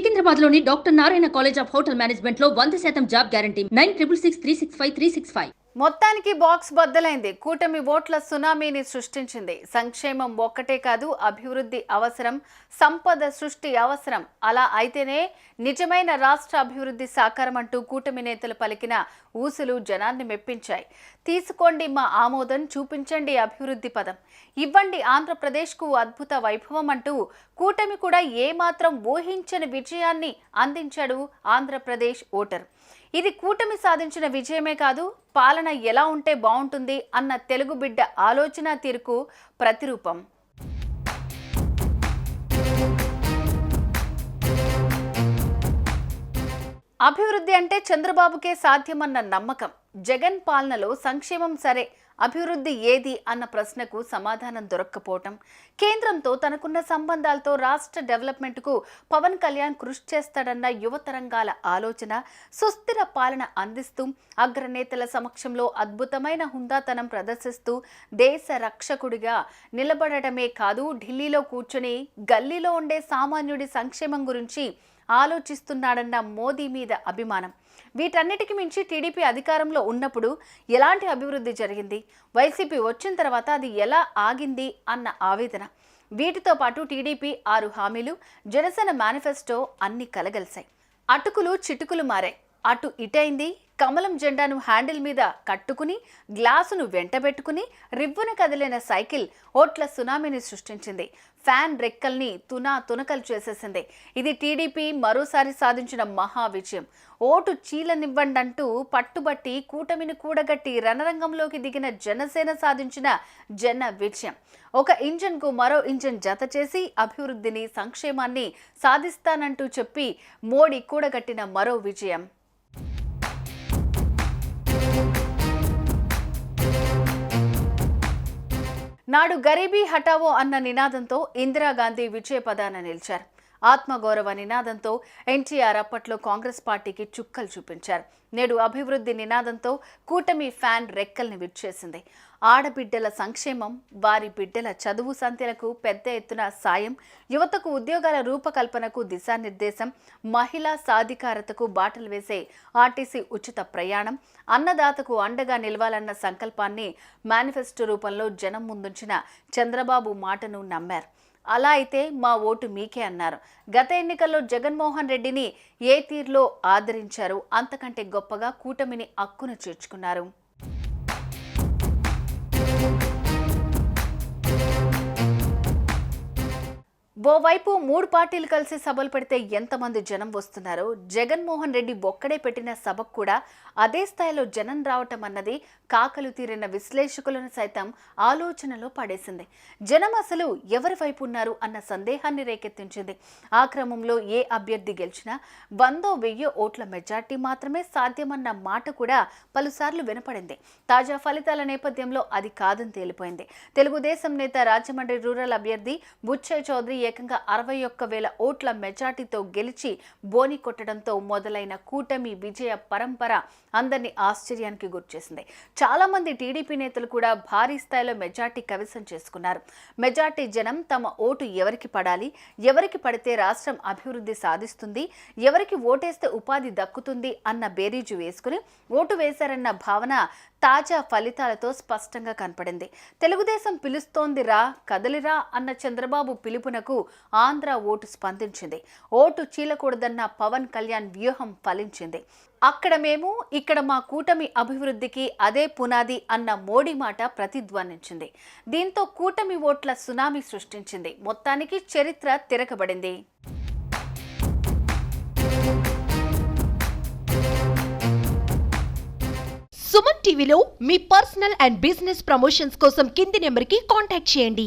సికింద్రాబాద్లోని doctor Narayana college of hotel మేనేజ్మెంట్లో 100% job guarantee 966365 మొత్తానికి box బద్దలైంది. కూటమి ఓట్ల సునామీని సృష్టించింది. సంక్షేమం ఒక్కటే కాదు, అభివృద్ధి అవసరం, సంపద సృష్టి అవసరం. అలా అయితేనే నిజమైన రాష్ట్ర అభివృద్ధి సాకారం అంటూ కూటమి నేతలు పలికిన ఊసులు జనాన్ని మెప్పించాయి. తీసుకోండి మా ఆమోదం, చూపించండి అభివృద్ధి పదం, ఇవ్వండి ఆంధ్రప్రదేశ్కు అద్భుత వైభవం అంటూ కూటమి కూడా ఏమాత్రం ఊహించని విజయాన్ని అందించాడు ఆంధ్రప్రదేశ్ ఓటర్. ఇది కూటమి సాధించిన విజయమే కాదు, పాలన ఎలా ఉంటే బాగుంటుంది అన్న తెలుగు బిడ్డ ఆలోచన తీరుకు ప్రతిరూపం. అభివృద్ధి అంటే చంద్రబాబుకే సాధ్యమన్న నమ్మకం. జగన్ పాలనలో సంక్షేమం సరే, అభివృద్ధి ఏది అన్న ప్రశ్నకు సమాధానం దొరక్కపోవటం, కేంద్రంతో తనకున్న సంబంధాలతో రాష్ట్ర డెవలప్మెంట్కు పవన్ కళ్యాణ్ కృషి చేస్తాడన్న యువతరంగాల ఆలోచన, సుస్థిర పాలన అందిస్తూ అగ్రనేతల సమక్షంలో అద్భుతమైన హుందాతనం ప్రదర్శిస్తూ దేశ రక్షకుడిగా నిలబడటమే కాదు, ఢిల్లీలో కూర్చొని గల్లీలో ఉండే సామాన్యుడి సంక్షేమం గురించి ఆలోచిస్తున్నాడన్న మోదీ మీద అభిమానం. వీటన్నిటికి మించి టీడీపీ అధికారంలో ఉన్నప్పుడు ఎలాంటి అభివృద్ధి జరిగింది, వైసీపీ వచ్చిన తర్వాత అది ఎలా ఆగింది అన్న ఆవేదన. వీటితో పాటు టీడీపీ 6 హామీలు, జనసేన మేనిఫెస్టో అన్ని కలగలిశాయి. అటుకులు చిటుకులు మారాయి. అటు ఇటైంది. కమలం జెండాను హ్యాండిల్ మీద కట్టుకుని, గ్లాసును వెంటబెట్టుకుని రివ్వున కదిలిన సైకిల్ ఓట్ల సునామీని సృష్టించింది. ఫ్యాన్ రెక్కల్ని తునకలు చేసేసింది. ఇది టీడీపీ మరోసారి సాధించిన మహా విజయం. ఓటు చీలనివ్వండంటూ పట్టుబట్టి కూటమిని కూడగట్టి రణరంగంలోకి దిగిన జనసేన సాధించిన జన విజయం. ఒక ఇంజన్కు మరో ఇంజన్ జత చేసి అభివృద్ధిని, సంక్షేమాన్ని సాధిస్తానంటూ చెప్పి మోడీ కూడగట్టిన మరో విజయం. నాడు గరీబీ హటావో అన్న నినాదంతో ఇందిరాగాంధీ విజయపదాన నిలిచారు. ఆత్మగౌరవ నినాదంతో ఎన్టీఆర్ అప్పట్లో కాంగ్రెస్ పార్టీకి చుక్కలు చూపించారు. నేడు అభివృద్ధి నినాదంతో కూటమి ఫ్యాన్ రెక్కల్ని విచ్చేసింది. ఆడబిడ్డల సంక్షేమం, వారి బిడ్డల చదువు సంధ్యలకు పెద్ద ఎత్తున సాయం, యువతకు ఉద్యోగాల రూపకల్పనకు దిశానిర్దేశం, మహిళా సాధికారతకు బాటలు వేసే ఆర్టీసీ ఉచిత ప్రయాణం, అన్నదాతకు అండగా నిలవాలన్న సంకల్పాన్ని మేనిఫెస్టో రూపంలో జనం ముందుంచిన చంద్రబాబు మాటను నమ్మారు. అలా అయితే మా ఓటు మీకే అన్నారు. గత ఎన్నికల్లో జగన్మోహన్ రెడ్డిని ఏ తీరులో ఆదరించారు, అంతకంటే గొప్పగా కూటమిని అక్కున చేర్చుకున్నారు. ఓవైపు 3 పార్టీలు కలిసి సభలు పెడితే ఎంతమంది జనం వస్తున్నారో, జగన్మోహన్ రెడ్డి ఒక్కడే పెట్టిన సభకు కూడా అదే స్థాయిలో జనం రావటం అన్నది కాకలు తీరిన విశ్లేషకులను సైతం ఆలోచనలో పడేసింది. జనం అసలు ఎవరి వైపు ఉన్నారు అన్న సందేహాన్ని రేకెత్తించింది. ఆ క్రమంలో ఏ అభ్యర్థి గెలిచినా 100-1000 ఓట్ల మెజార్టీ మాత్రమే సాధ్యమన్న మాట కూడా పలుసార్లు వినపడింది. తాజా ఫలితాల నేపథ్యంలో అది కాదని తేలిపోయింది. తెలుగుదేశం నేత రాజమండ్రి రూరల్ అభ్యర్థి బుచ్చయ్య చౌదరి ఏకంగా 61,000 ఓట్ల మెజార్టీతో గెలిచి బోని కొట్టడంతో మొదలైన కూటమి విజయ పరంపర అందరినీ ఆశ్చర్యానికి గురిచేసింది. చాలా మంది టీడీపీ నేతలు కూడా భారీ స్థాయిలో మెజార్టీ కవిసం చేసుకున్నారు. మెజార్టీ జనం తమ ఓటు ఎవరికి పడాలి, ఎవరికి పడితే రాష్ట్రం అభివృద్ధి సాధిస్తుంది, ఎవరికి ఓటేస్తే ఉపాధి దక్కుతుంది అన్న బేరీజు వేసుకుని ఓటు వేశారన్న భావన తాజా ఫలితాలతో స్పష్టంగా కనపడింది. తెలుగుదేశం పిలుస్తోందిరా, కదలిరా అన్న చంద్రబాబు పిలుపునకు ఆంధ్ర ఓటు స్పందించింది. ఓటు చీలకూడదన్న పవన్ కళ్యాణ్ వ్యూహం ఫలించింది. అక్కడ మేము, ఇక్కడ మా కూటమి అభివృద్ధికి అదే పునాది అన్న మోడీ మాట ప్రతిధ్వనించింది. దీంతో కూటమి ఓట్ల సునామీ సృష్టించింది. మొత్తానికి చరిత్ర తిరగబడింది. సుమన్ టీవీలో మీ పర్సనల్ అండ్ బిజినెస్ ప్రమోషన్స్ కోసం కింది నెంబర్కి కాంటాక్ట్ చేయండి.